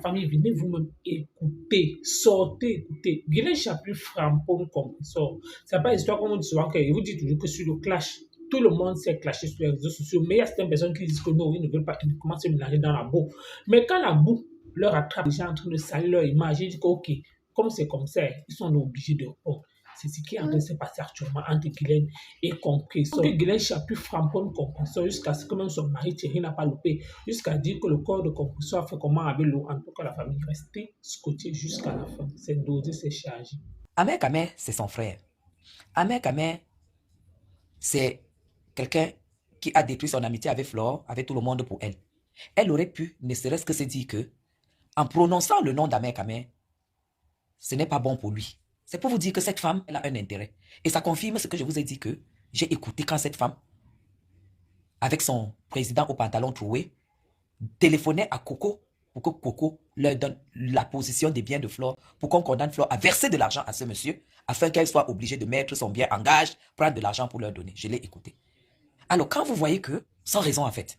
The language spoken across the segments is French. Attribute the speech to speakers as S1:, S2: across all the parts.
S1: famille, venez vous-même écouter, sortez, écoutez. Guylaine Chapuis, Frampon, compresseur. C'est pas histoire comme on dit souvent que vous dites toujours que sur le clash, tout le monde s'est clashé sur les réseaux sociaux, mais il y a certaines personnes qui disent que non, ils ne veulent pas uniquement se mélanger dans la boue. Mais quand la boue leur attrape, les gens en train de salir leur image, ils disent que ok, comme c'est comme ça, ils sont obligés de répondre. C'est ce qui est en train de se passer actuellement entre Guylaine et Compressor. Donc Guylaine Chapuis framponne Compressor jusqu'à ce que même son mari Thierry n'a pas loupé, jusqu'à dire que le corps de Compressor a fait comment avec l'eau. En tout cas, la famille est restée scotchée jusqu'à la fin. C'est dosé, c'est chargé.
S2: Ahmed Kamé, c'est son frère. Ahmed Kamé, c'est quelqu'un qui a détruit son amitié avec Flore, avec tout le monde pour elle. Elle aurait pu, ne serait-ce que se dire que, en prononçant le nom d'Ahmed Kamé, ce n'est pas bon pour lui. C'est pour vous dire que cette femme, elle a un intérêt. Et ça confirme ce que je vous ai dit que j'ai écouté quand cette femme, avec son président au pantalon troué, téléphonait à Coco pour que Coco leur donne la position des biens de Flore, pour qu'on condamne Flore à verser de l'argent à ce monsieur, afin qu'elle soit obligée de mettre son bien en gage, prendre de l'argent pour leur donner. Je l'ai écouté. Alors, quand vous voyez que, sans raison en fait,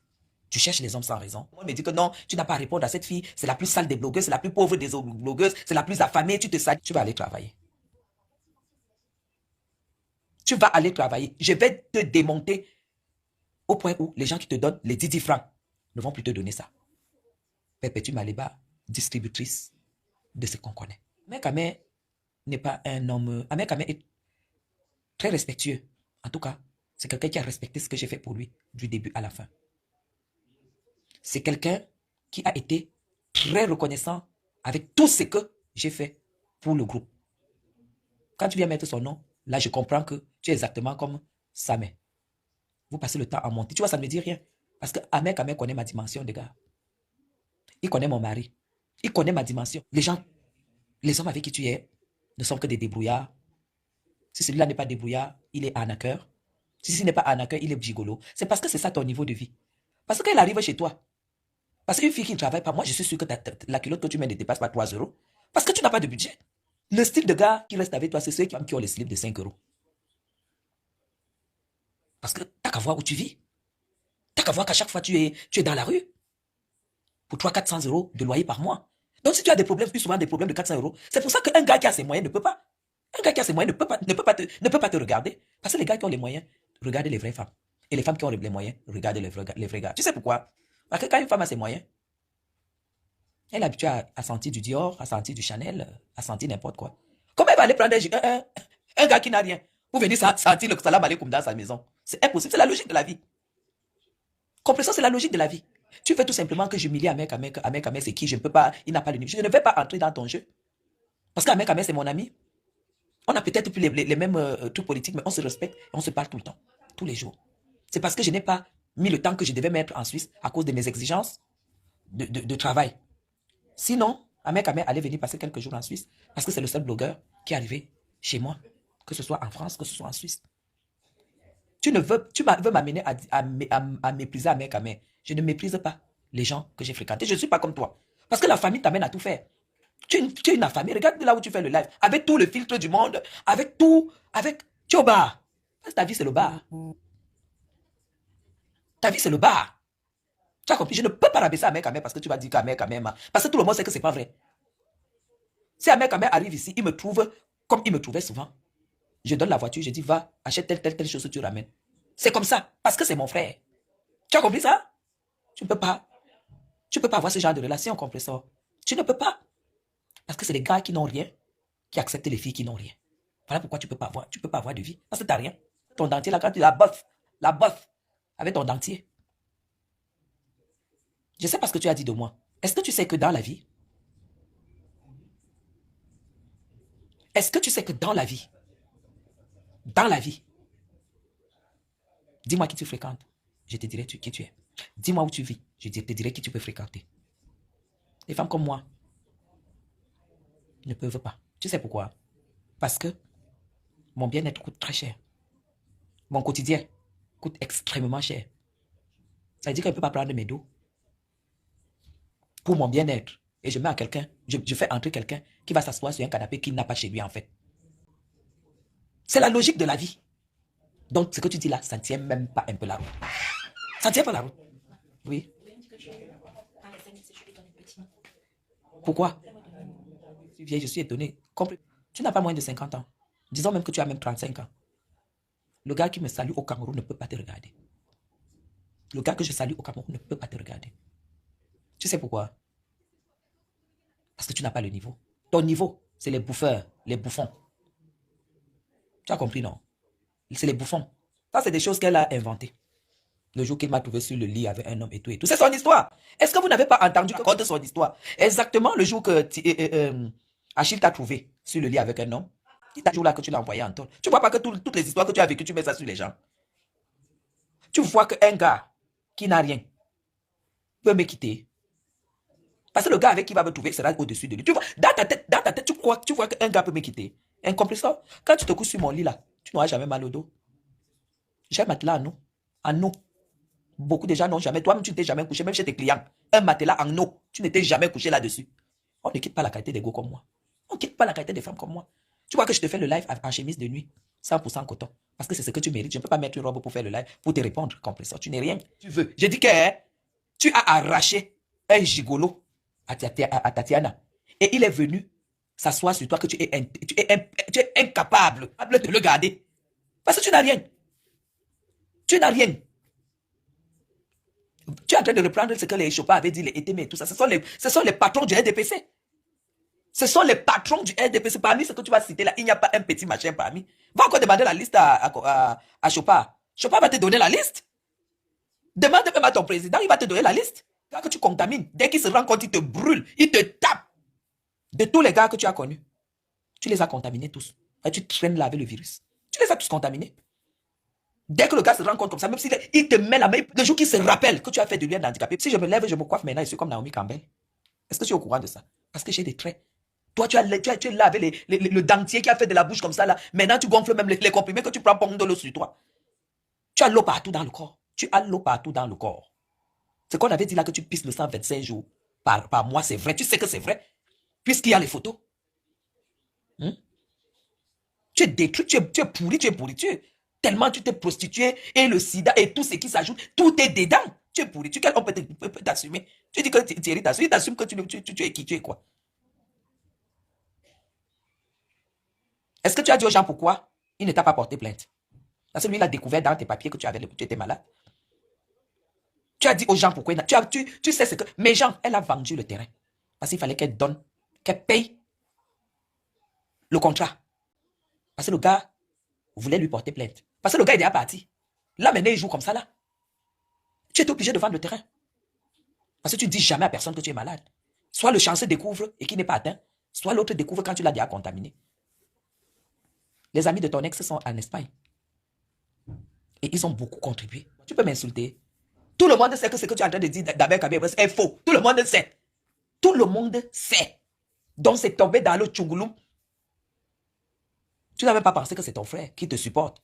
S2: tu cherches les hommes sans raison, on me dit que non, tu n'as pas à répondre à cette fille, c'est la plus sale des blogueuses, c'est la plus pauvre des blogueuses, c'est la plus affamée, tu te salis, tu vas aller travailler. Tu vas aller travailler. Je vais te démonter au point où les gens qui te donnent les 10 francs ne vont plus te donner ça. Perpétue Maléba, distributrice de ce qu'on connaît. Ahmed Kamé n'est pas un homme... Ahmed Kamé est très respectueux. En tout cas, c'est quelqu'un qui a respecté ce que j'ai fait pour lui du début à la fin. C'est quelqu'un qui a été très reconnaissant avec tout ce que j'ai fait pour le groupe. Quand tu viens mettre son nom, là, je comprends que tu es exactement comme Samé. Vous passez le temps à monter. Tu vois, ça ne me dit rien. Parce que Ahmed Kamé connaît ma dimension, les gars. Il connaît mon mari. Il connaît ma dimension. Les gens, les hommes avec qui tu es, ne sont que des débrouillards. Si celui-là n'est pas débrouillard, il est arnaqueur. Si ce n'est pas arnaqueur, il est gigolo. C'est parce que c'est ça ton niveau de vie. Parce qu'elle arrive chez toi. Parce qu'une fille qui ne travaille pas, moi je suis sûr que la culotte que tu mets ne dépasse pas 3 euros. Parce que tu n'as pas de budget. Le style de gars qui reste avec toi, c'est ceux qui ont les slips de 5 euros. Parce que t'as qu'à voir où tu vis. T'as qu'à voir qu'à chaque fois tu es dans la rue. Pour 300-400 euros de loyer par mois. Donc si tu as des problèmes, plus souvent des problèmes de 400 euros, c'est pour ça qu'un gars qui a ses moyens ne peut pas. Un gars qui a ses moyens ne peut pas te regarder. Parce que les gars qui ont les moyens regardent les vraies femmes. Et les femmes qui ont les moyens regardent les vrais gars. Tu sais pourquoi? Parce que quand une femme a ses moyens, elle est habituée à sentir du Dior, à sentir du Chanel, à sentir n'importe quoi. Comment elle va aller prendre un gars qui n'a rien pour venir sentir le salam alaikum dans sa maison? C'est impossible, c'est la logique de la vie. Compréhension, c'est la logique de la vie. Tu veux tout simplement que j'humilie Ahmed Kamé, c'est qui? Je ne peux pas, il n'a pas le niveau. Je ne vais pas entrer dans ton jeu. Parce qu'Ahmed Kamé, c'est mon ami. On a peut-être plus les mêmes trucs politiques, mais on se respecte et on se parle tout le temps, tous les jours. C'est parce que je n'ai pas mis le temps que je devais mettre en Suisse à cause de mes exigences de travail. Sinon, Ahmed Kamé allait venir passer quelques jours en Suisse parce que c'est le seul blogueur qui est arrivé chez moi, que ce soit en France, que ce soit en Suisse. Tu veux m'amener à mépriser Ahmed Kamé. Je ne méprise pas les gens que j'ai fréquentés. Je ne suis pas comme toi. Parce que la famille t'amène à tout faire. Tu es une famille. Regarde là où tu fais le live. Avec tout le filtre du monde. Avec tout. Tu es au bar. Parce que ta vie, c'est le bar. Ta vie, c'est le bar. Tu as compris? Je ne peux pas rabaisser Ahmed Kamé parce que tu vas dire qu'Ahmed Kamé... Parce que tout le monde sait que ce n'est pas vrai. Si Ahmed Kamé arrive ici, il me trouve comme il me trouvait souvent. Je donne la voiture, je dis, va, achète telle chose que tu ramènes. C'est comme ça. Parce que c'est mon frère. Tu as compris ça? Tu ne peux pas. Tu ne peux pas avoir ce genre de relation, compresseur. Tu ne peux pas. Parce que c'est des gars qui n'ont rien, qui acceptent les filles qui n'ont rien. Voilà pourquoi tu ne peux pas avoir de vie. Parce que tu n'as rien. Ton dentier, là, quand tu la boffes, avec ton dentier. Je sais pas ce que tu as dit de moi. Est-ce que tu sais que dans la vie, dis-moi qui tu fréquentes, je te dirai qui tu es. Dis-moi où tu vis, je te dirai qui tu peux fréquenter. Les femmes comme moi ne peuvent pas. Tu sais pourquoi? Parce que mon bien-être coûte très cher. Mon quotidien coûte extrêmement cher. Ça veut dire qu'elle ne peut pas prendre mes dos pour mon bien-être. Et je mets quelqu'un, je fais entrer quelqu'un qui va s'asseoir sur un canapé qu'il n'a pas chez lui en fait. C'est la logique de la vie. Donc ce que tu dis là, ça ne tient même pas un peu la route. Ça ne tient pas la route. Oui. Pourquoi? Je suis vieille, je suis étonné. Tu n'as pas moins de 50 ans. Disons même que tu as même 35 ans. Le gars qui me salue au Cameroun ne peut pas te regarder. Le gars que je salue au Cameroun ne peut pas te regarder. Tu sais pourquoi? Parce que tu n'as pas le niveau. Ton niveau, c'est les bouffeurs, les bouffons. Tu as compris, non? C'est les bouffons. Ça, c'est des choses qu'elle a inventées. Le jour qu'il m'a trouvé sur le lit avec un homme et tout et tout. C'est son histoire. Est-ce que vous n'avez pas entendu raconter son histoire? Exactement le jour que Achille t'a trouvé sur le lit avec un homme. C'est ce jour-là que tu l'as envoyé en tôle. Tu ne vois pas que toutes les histoires que tu as vécues, tu mets ça sur les gens. Tu vois qu'un gars qui n'a rien peut me quitter. Parce que le gars avec qui va me trouver sera au-dessus de lui. Tu vois, dans ta tête, tu vois qu'un gars peut me quitter. Incompris ça? Quand tu te couches sur mon lit là, tu n'auras jamais mal au dos. J'ai un matelas en eau. En eau. Beaucoup de gens n'ont jamais. Toi-même, tu ne t'es jamais couché, même chez tes clients. Un matelas en eau. Tu n'étais jamais couché là-dessus. On ne quitte pas la qualité des gars comme moi. On ne quitte pas la qualité des femmes comme moi. Tu vois que je te fais le live en chemise de nuit. 100% coton. Parce que c'est ce que tu mérites. Je ne peux pas mettre une robe pour faire le live, pour te répondre, compresseur. Tu n'es rien. Tu veux. Je dis que tu as arraché un gigolo à Tatiana. Et il est venu s'asseoir sur toi que tu es incapable de le garder. Parce que tu n'as rien. Tu n'as rien. Tu es en train de reprendre ce que les Chopin avaient dit, les Etémé et tout ça. Ce sont les patrons du RDPC. Ce sont les patrons du RDPC. Parmi ce que tu vas citer là, il n'y a pas un petit machin parmi. Va encore demander la liste à Chopin. Chopin va te donner la liste. Demande même à ton président, il va te donner la liste. Quand tu contamines, dès qu'il se rend compte, il te brûle, il te tape. De tous les gars que tu as connus, tu les as contaminés tous. Et tu traînes là avec le virus. Tu les as tous contaminés. Dès que le gars se rend compte comme ça, même s'il te met la main, le jour qu'il se rappelle que tu as fait de lui un handicapé, si je me lève, je me coiffe maintenant, je suis comme Naomi Campbell. Est-ce que tu es au courant de ça? Parce que j'ai des traits. Toi, tu es là avec le dentier qui a fait de la bouche comme ça, là. Maintenant, tu gonfles même les comprimés que tu prends pour de l'eau sur toi. Tu as l'eau partout dans le corps. Tu as l'eau partout dans le corps. Ce qu'on avait dit là que tu pisses le sang 25 jours par mois, c'est vrai. Tu sais que c'est vrai. Puisqu'il y a les photos. Tu es détruit, tu es pourri, tellement tu t'es prostitué et le sida et tout ce qui s'ajoute, tout est dedans. Tu es pourri. On peut t'assumer. Tu dis que Thierry t'assume, il t'assume que tu es qui, tu es quoi? Est-ce que tu as dit aux gens pourquoi il ne t'a pas porté plainte? Parce que lui, il a découvert dans tes papiers que tu étais malade. Tu as dit aux gens pourquoi. Tu sais ce que. Mais Jean, elle a vendu le terrain. Parce qu'il fallait qu'elle donne, qu'elle paye le contrat. Parce que le gars voulait lui porter plainte. Parce que le gars est déjà parti. Là, maintenant, il joue comme ça, là. Tu es obligé de vendre le terrain. Parce que tu ne dis jamais à personne que tu es malade. Soit le chanceux découvre et qui n'est pas atteint, soit l'autre découvre quand tu l'as déjà contaminé. Les amis de ton ex sont en Espagne. Et ils ont beaucoup contribué. Tu peux m'insulter. Tout le monde sait que ce que tu es en train de dire d'Abel Kabir est faux. Tout le monde sait. Tout le monde sait. Donc c'est tombé dans le tchungouloum. Tu n'as même pas pensé que c'est ton frère qui te supporte.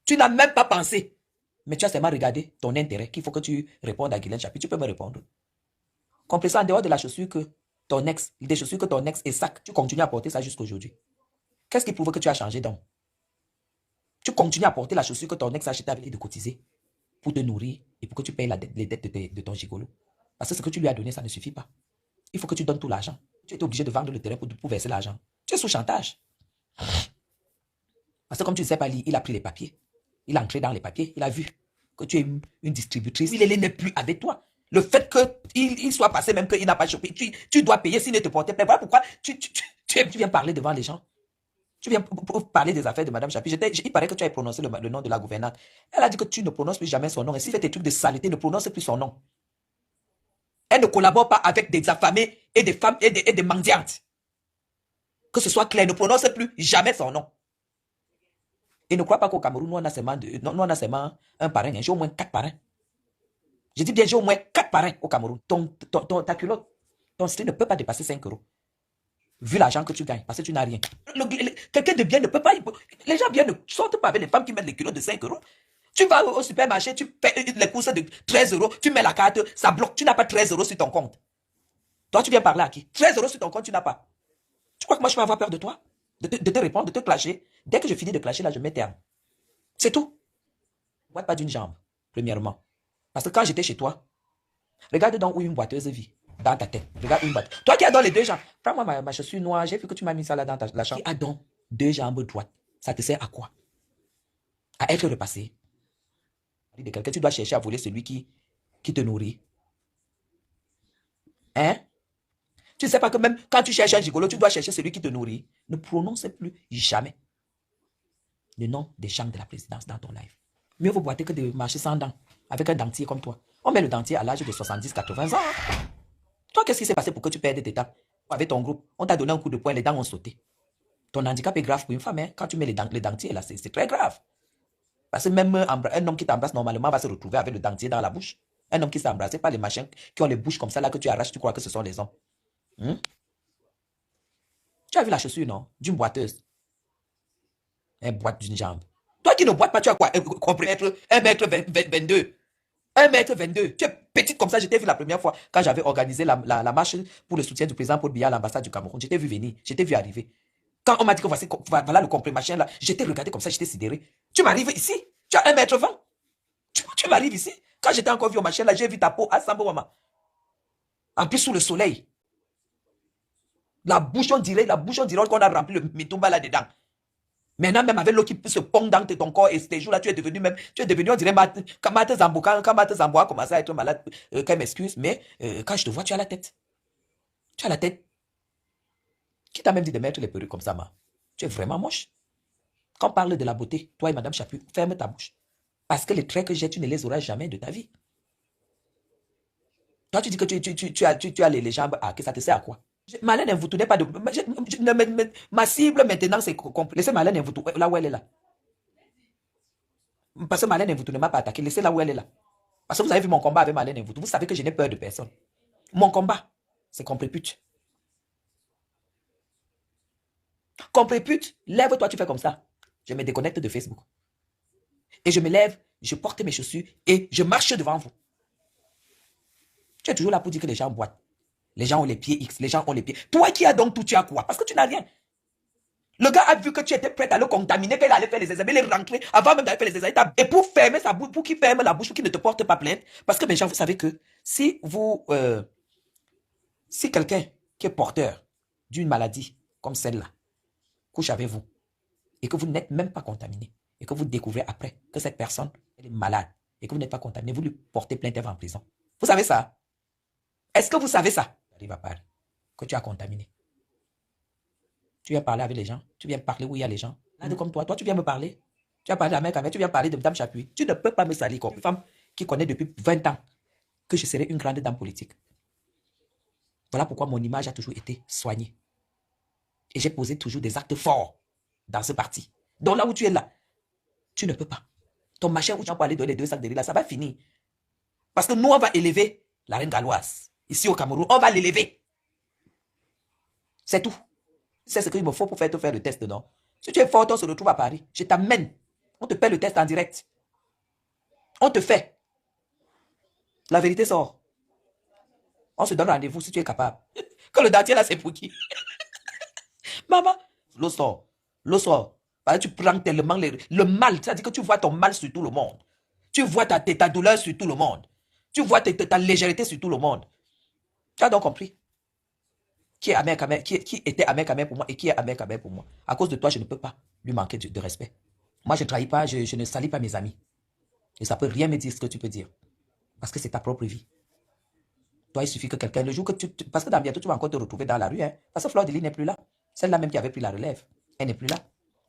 S2: Tu n'as même pas pensé. Mais tu as seulement regardé ton intérêt, qu'il faut que tu répondes à Guylaine Chapuis. Tu peux me répondre. Comprenez ça en dehors de la chaussure que ton ex, des chaussures que ton ex est sac, tu continues à porter ça jusqu'à aujourd'hui. Qu'est-ce qui prouve que tu as changé d'homme? Tu continues à porter la chaussure que ton ex a acheté avec de cotiser pour te nourrir et pour que tu payes les dettes de ton gigolo. Parce que ce que tu lui as donné, ça ne suffit pas. Il faut que tu donnes tout l'argent. Tu es obligé de vendre le terrain pour verser l'argent. Tu es sous chantage. Parce que comme tu ne sais pas lire, il a pris les papiers. Il a entré dans les papiers. Il a vu que tu es une distributrice. Il n'est plus avec toi. Le fait qu'il soit passé, même qu'il n'a pas chopé, tu dois payer s'il ne te portait pas. Voilà pourquoi tu viens parler devant les gens. Tu viens pour parler des affaires de Mme Chapuis. Il paraît que tu as prononcé le nom de la gouvernante. Elle a dit que tu ne prononces plus jamais son nom. Et s'il fait tes trucs de saleté, ne prononce plus son nom. Elle ne collabore pas avec des affamés et des femmes et des mendiantes. Que ce soit clair, ne prononce plus jamais son nom. Et ne crois pas qu'au Cameroun, nous on a seulement un parrain. J'ai au moins 4 parrains. Je dis bien, j'ai au moins 4 parrains au Cameroun. Ta culotte, ton style ne peut pas dépasser 5 euros. Vu l'argent que tu gagnes, parce que tu n'as rien. Quelqu'un de bien ne peut pas. Les gens bien ne sortent pas avec les femmes qui mettent les culottes de 5 euros. Tu vas au supermarché, tu paies les courses de 13 euros, tu mets la carte, ça bloque. Tu n'as pas 13 euros sur ton compte. Toi, tu viens parler à qui? 13 euros sur ton compte, tu n'as pas. Tu crois que moi, je peux avoir peur de toi? De te répondre, de te clasher? Dès que je finis de clasher, là, je mets terme. C'est tout. Boite pas d'une jambe, premièrement. Parce que quand j'étais chez toi, regarde donc où une boiteuse vit. dans ta tête. Regarde une boîte. Toi qui as dans les deux jambes. Prends-moi ma chaussure noire. J'ai vu que tu m'as mis ça là dans la chambre. Qui a donc deux jambes droites. Ça te sert à quoi? À être repassé. De quelqu'un, tu dois chercher à voler celui qui te nourrit. Hein? Tu ne sais pas que même quand tu cherches un gigolo, tu dois chercher celui qui te nourrit. Ne prononce plus jamais le nom des gens de la présidence dans ton live. Mieux vaut boiter que de marcher sans dents, avec un dentier comme toi. On met le dentier à l'âge de 70-80 ans. Toi, qu'est-ce qui s'est passé pour que tu perdes tes dents? Avec ton groupe, on t'a donné un coup de poing, les dents ont sauté. Ton handicap est grave pour une femme. Hein? Quand tu mets les dentiers, là, c'est très grave. Parce que même un homme qui t'embrasse normalement va se retrouver avec le dentier dans la bouche. Un homme qui s'est embrassé par les machins qui ont les bouches comme ça, là, que tu arraches, tu crois que ce sont les hommes. Tu as vu la chaussure, non? D'une boiteuse. Elle boite d'une jambe. Toi qui ne boites pas, tu as quoi? Compris être 1m22. 1m22. Tu es petite comme ça. Je t'ai vu la première fois quand j'avais organisé la marche pour le soutien du président Paul Biya à l'ambassade du Cameroun. Je t'ai vu venir. Je t'ai vu arriver. Quand on m'a dit que voilà le compris machin là, je t'ai regardé comme ça, j'étais sidéré. Tu m'arrives ici. Tu as 1m20. Tu m'arrives ici. Quand j'étais encore vu au machin là, j'ai vu ta peau à Sambowama. En plus sous le soleil. La bouche, on dirait qu'on a rempli le mitumba là-dedans. Maintenant, même avec l'eau qui se pond dans ton corps, et ces jours-là, tu es devenu, on dirait, Kamate Zambo a commencé à être malade, qu'elle m'excuse, mais quand je te vois, tu as la tête. Tu as la tête. Qui t'a même dit de mettre les perruques comme ça, ma? Tu es vraiment moche. Quand on parle de la beauté, toi et Madame Chapu, ferme ta bouche. Parce que les traits que j'ai, tu ne les auras jamais de ta vie. Toi, tu dis que tu as les jambes, que ça te sert à quoi? Malène, vous tournez pas de... Ma cible maintenant, c'est compris. Laissez Malène, vous tournez là où elle est là. Parce que Malène, vous ne m'a pas attaqué. Laissez là où elle est là. Parce que vous avez vu mon combat avec Malène, vous savez que je n'ai peur de personne. Mon combat, c'est comprépute. Comprépute, lève-toi, tu fais comme ça. Je me déconnecte de Facebook. Et je me lève, je porte mes chaussures et je marche devant vous. Tu es toujours là pour dire que les gens boitent. Les gens ont les pieds X, les gens ont les pieds. Toi qui as donc tout, tu as quoi? Parce que tu n'as rien. Le gars a vu que tu étais prêt à le contaminer, qu'il allait faire les examens, il est rentré avant même d'aller faire les examens. Et pour fermer sa bouche, pour qu'il ferme la bouche, pour qu'il ne te porte pas plainte. Parce que, mes gens, vous savez que si quelqu'un qui est porteur d'une maladie comme celle-là couche avec vous et que vous n'êtes même pas contaminé et que vous découvrez après que cette personne elle est malade et que vous n'êtes pas contaminé, vous lui portez plainte, elle va en prison. Vous savez ça? Est-ce que vous savez ça? Arrive à parler que tu as contaminé. Tu viens parler avec les gens. Tu viens parler où il y a les gens. Là, comme toi, tu viens me parler. Tu viens parler à mec, tu viens parler de Madame Chapuis. Tu ne peux pas me salir comme une femme qui connaît depuis 20 ans que je serai une grande dame politique. Voilà pourquoi mon image a toujours été soignée. Et j'ai posé toujours des actes forts dans ce parti. Donc là où tu es là, tu ne peux pas. Ton machin où tu vas aller donner les 2 sacs de riz là, ça va finir. Parce que nous, on va élever la reine galloise. Ici au Cameroun, on va l'élever. C'est tout. C'est ce qu'il me faut pour te faire le test, non? Si tu es fort, on se retrouve à Paris. Je t'amène. On te fait le test en direct. On te fait. La vérité sort. On se donne rendez-vous si tu es capable. Que le dentier là, c'est pour qui? Maman, l'eau sort. L'eau sort. Parce que tu prends tellement le mal. C'est-à-dire que tu vois ton mal sur tout le monde. Tu vois ta douleur sur tout le monde. Tu vois ta légèreté sur tout le monde. Tu as donc compris? Qui était Amer pour moi et qui est Amer pour moi. À cause de toi, je ne peux pas lui manquer de respect. Moi, je ne trahis pas, je ne salis pas mes amis. Et ça ne peut rien me dire ce que tu peux dire. Parce que c'est ta propre vie. Toi, il suffit que quelqu'un, le jour que parce que dans bientôt, tu vas encore te retrouver dans la rue. Hein, parce que Fleur de Lys n'est plus là. Celle-là même qui avait pris la relève, elle n'est plus là.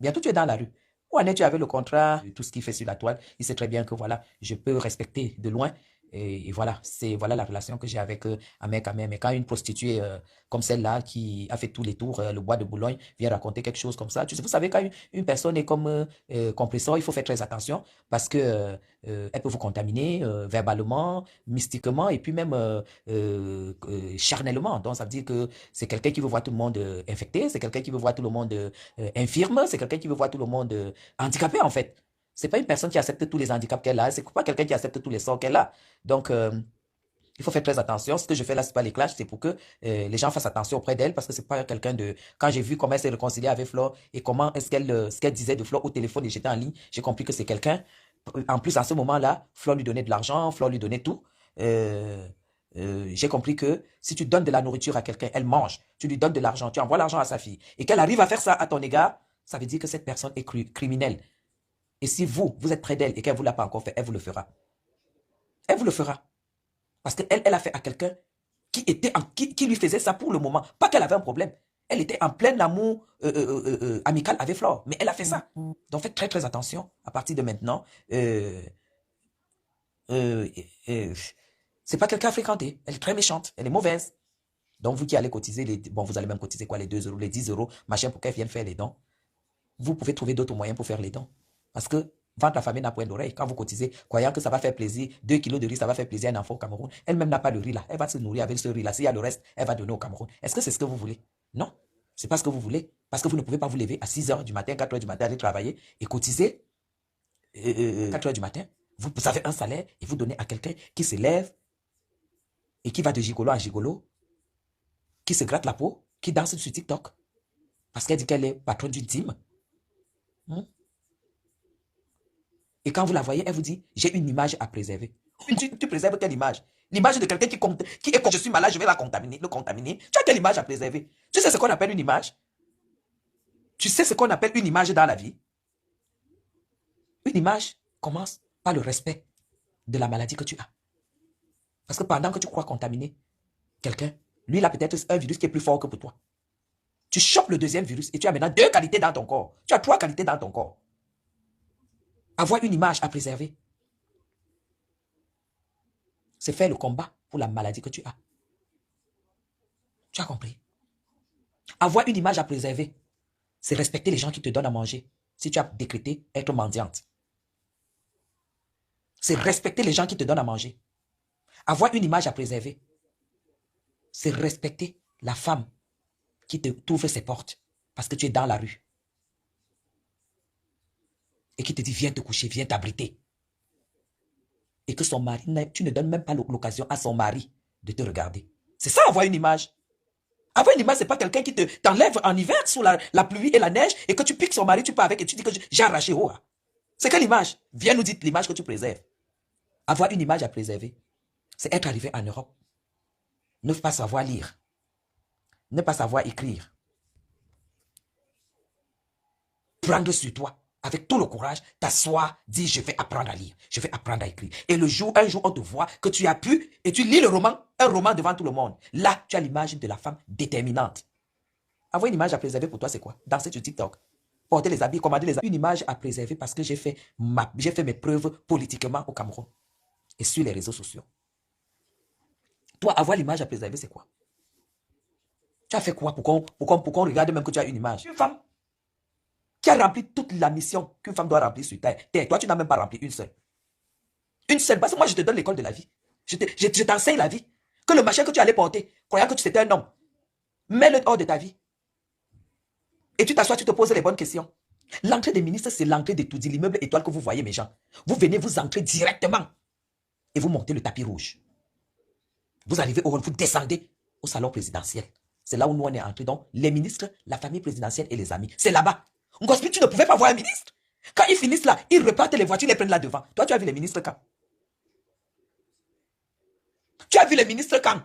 S2: Bientôt, tu es dans la rue. Où en es-tu avec le contrat, tout ce qu'il fait sur la toile? Il sait très bien que voilà, je peux respecter de loin. Et voilà, c'est voilà la relation que j'ai avec Amer Kamer. Mais quand une prostituée comme celle-là qui a fait tous les tours, le bois de Boulogne, vient raconter quelque chose comme ça, vous savez, quand une personne est comme compresseur, il faut faire très attention parce que elle peut vous contaminer verbalement, mystiquement et puis même charnellement. Donc ça veut dire que c'est quelqu'un qui veut voir tout le monde infecté, c'est quelqu'un qui veut voir tout le monde infirme, c'est quelqu'un qui veut voir tout le monde handicapé en fait. C'est pas une personne qui accepte tous les handicaps qu'elle a, c'est pas quelqu'un qui accepte tous les sorts qu'elle a. Donc, il faut faire très attention. Ce que je fais là, c'est pas les clashs, c'est pour que les gens fassent attention auprès d'elle parce que c'est pas quelqu'un de... Quand j'ai vu comment elle s'est réconciliée avec Flore et comment est-ce ce qu'elle disait de Flore au téléphone et j'étais en ligne, j'ai compris que c'est quelqu'un. En plus, à ce moment-là, Flore lui donnait de l'argent, Flore lui donnait tout. j'ai compris que si tu donnes de la nourriture à quelqu'un, elle mange, tu lui donnes de l'argent, tu envoies l'argent à sa fille, et qu'elle arrive à faire ça à ton égard, ça veut dire que cette personne est criminelle. Et si vous êtes près d'elle et qu'elle ne vous l'a pas encore fait, elle vous le fera. Elle vous le fera. Parce qu'elle a fait à quelqu'un qui lui faisait ça pour le moment. Pas qu'elle avait un problème. Elle était en plein amour amical avec Flore. Mais elle a fait ça. Donc faites très très attention. À partir de maintenant, c'est pas quelqu'un à fréquenter. Elle est très méchante. Elle est mauvaise. Donc vous qui allez cotiser, bon vous allez même cotiser quoi, les 2 euros, les 10 euros, machin, pour qu'elle vienne faire les dons. Vous pouvez trouver d'autres moyens pour faire les dons. Parce que vendre la famille n'a point d'oreille. Quand vous cotisez, croyant que ça va faire plaisir, 2 kilos de riz, ça va faire plaisir à un enfant au Cameroun. Elle-même n'a pas le riz là. Elle va se nourrir avec ce riz là. S'il y a le reste, elle va donner au Cameroun. Est-ce que c'est ce que vous voulez? Non. C'est pas ce que vous voulez. Parce que vous ne pouvez pas vous lever à 6 h du matin, 4 h du matin, aller travailler et cotiser 4 h du matin. Vous avez un salaire et vous donnez à quelqu'un qui se lève et qui va de gigolo en gigolo, qui se gratte la peau, qui danse sur TikTok. Parce qu'elle dit qu'elle est patronne d'une team. Et quand vous la voyez, elle vous dit, j'ai une image à préserver. Tu préserves quelle image? L'image de quelqu'un qui est comme je suis malade, je vais le contaminer. Tu as quelle image à préserver? Tu sais ce qu'on appelle une image? Tu sais ce qu'on appelle une image dans la vie? Une image commence par le respect de la maladie que tu as. Parce que pendant que tu crois contaminer quelqu'un, lui, il a peut-être un virus qui est plus fort que pour toi. Tu chopes le deuxième virus et tu as maintenant 2 qualités dans ton corps. Tu as 3 qualités dans ton corps. Avoir une image à préserver, c'est faire le combat pour la maladie que tu as. Tu as compris? Avoir une image à préserver, c'est respecter les gens qui te donnent à manger. Si tu as décrété être mendiante. C'est respecter les gens qui te donnent à manger. Avoir une image à préserver, c'est respecter la femme qui te t'ouvre ses portes parce que tu es dans la rue. Et qui te dit, viens te coucher, viens t'abriter. Et que son mari, tu ne donnes même pas l'occasion à son mari de te regarder. C'est ça, avoir une image. Avoir une image, ce n'est pas quelqu'un qui t'enlève en hiver sous la pluie et la neige et que tu piques son mari, tu pars avec et tu dis que j'ai arraché. Oh, c'est quelle image? Viens nous dire l'image que tu préserves. Avoir une image à préserver, c'est être arrivé en Europe. Ne pas savoir lire. Ne pas savoir écrire. Prendre sur toi. Avec tout le courage, t'asseoir, dire je vais apprendre à lire, je vais apprendre à écrire. Et un jour, on te voit que tu as pu et tu lis un roman devant tout le monde. Là, tu as l'image de la femme déterminante. Avoir une image à préserver pour toi, c'est quoi? Danser sur TikTok, porter les habits, commander les habits. Une image à préserver parce que j'ai fait mes preuves politiquement au Cameroun et sur les réseaux sociaux. Toi, avoir l'image à préserver, c'est quoi? Tu as fait quoi pour qu'on regarde même que tu as une image? Une femme qui a rempli toute la mission qu'une femme doit remplir sur terre. Toi, tu n'as même pas rempli une seule. Une seule. Parce que moi, je te donne l'école de la vie. Je t'enseigne la vie. Que le machin que tu allais porter, croyant que tu étais un homme, mets-le hors de ta vie. Et tu t'assois, tu te poses les bonnes questions. L'entrée des ministres, c'est l'entrée de tout dit, l'immeuble étoile que vous voyez, mes gens. Vous venez, vous entrez directement. Et vous montez le tapis rouge. Vous arrivez au hall, vous descendez au salon présidentiel. C'est là où nous on est entrés. Donc, les ministres, la famille présidentielle et les amis. C'est là-bas. Ngospi, tu ne pouvais pas voir un ministre. Quand ils finissent là, ils repartent les voitures, ils les prennent là devant. Toi, tu as vu les ministres quand? Tu as vu les ministres quand?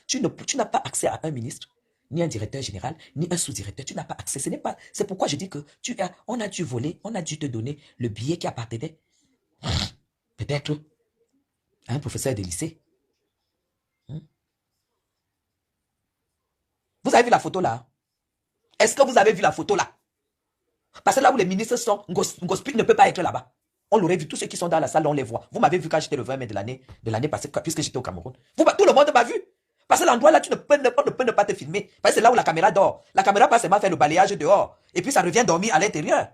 S2: Tu n'as pas accès à un ministre, ni un directeur général, ni un sous-directeur. Tu n'as pas accès. C'est pourquoi je dis que on a dû voler, on a dû te donner le billet qui appartenait peut-être à un professeur de lycée. Vous avez vu la photo là? Est-ce que vous avez vu la photo là? Parce que là où les ministres sont, Ngospi ne peut pas être là-bas. On l'aurait vu, tous ceux qui sont dans la salle, on les voit. Vous m'avez vu quand j'étais le 20 mai de l'année passée, puisque j'étais au Cameroun. Tout le monde m'a vu. Parce que l'endroit là, on ne peut pas te filmer. Parce que c'est là où la caméra dort. La caméra passe seulement faire le balayage dehors. Et puis ça revient dormir à l'intérieur.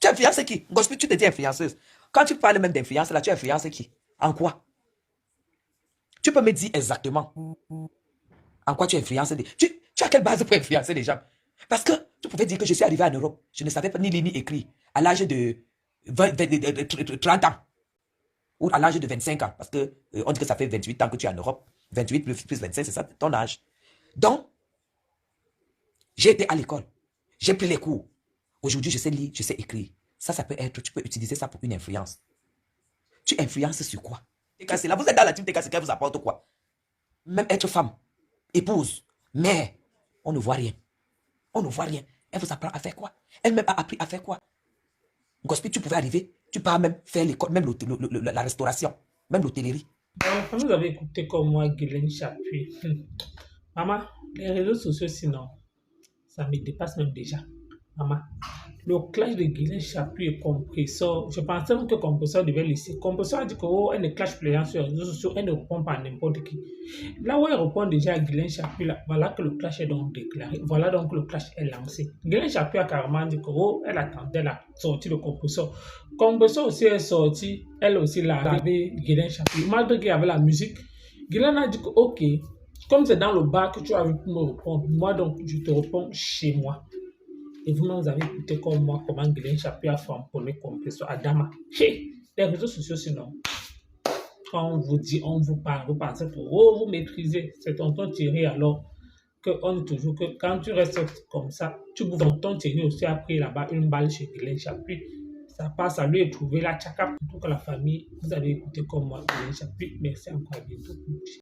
S2: Tu influences qui? Ngospi, tu te dis influenceuse. Quand tu parles même d'influence là, tu influences qui? En quoi? Tu peux me dire exactement en quoi tu influences tu as quelle base pour influencer les gens? Parce que tu pouvais dire que je suis arrivé en Europe, je ne savais pas ni lire ni écrire à l'âge de 30 ans ou à l'âge de 25 ans. Parce que on dit que ça fait 28 ans que tu es en Europe. 28 plus 25, c'est ça ton âge. Donc, j'ai été à l'école, j'ai pris les cours. Aujourd'hui, je sais lire, je sais écrire. Ça peut être, tu peux utiliser ça pour une influence. Tu influences sur quoi? C'est là, vous êtes dans la team TK, qu'elle vous apporte quoi? Même être femme, épouse, mère, on ne voit rien. On ne voit rien. Elle vous apprend à faire quoi? Elle-même a appris à faire quoi? Gospel, tu pouvais arriver, tu peux même faire l'école, même la restauration, même l'hôtellerie.
S1: Quand vous avez écouté comme moi Guylaine Chapuis, maman, les réseaux sociaux, sinon, ça me dépasse même déjà. Maman, le clash de Guylaine Chapuis et Compressor, je pensais même que Compressor devait laisser. Compressor a dit qu'elle ne clash plus rien sur les réseaux sociaux, elle ne répond pas à n'importe qui. Là où elle répond déjà à Guylaine Chapuis, là, voilà que le clash est donc déclaré. Voilà donc que le clash est lancé. Guylaine Chapuis a carrément dit qu'elle attendait la sortie de Compressor. Compressor aussi est sortie, elle aussi l'a avec Guylaine Chapuis. Malgré qu'il y avait la musique, Guylaine a dit que ok, comme c'est dans le bar que tu as vu pour me répondre, moi donc je te réponds chez moi. Et vous-même, vous avez écouté comme moi comment Guylaine Chapuis a famponné Compressor à Dama. Hey, les réseaux sociaux, sinon, quand on vous dit, on vous parle, vous pensez que oh, vous maîtrisez. C'est tonton Thierry alors qu'on dit toujours que quand tu restes comme ça, tu bouffes. Tonton Thierry aussi a pris là-bas une balle chez Guylaine Chapuis. Ça passe à lui et trouver la tchaka pour toute la famille. Vous avez écouté comme moi Guylaine Chapuis. Merci encore à bientôt.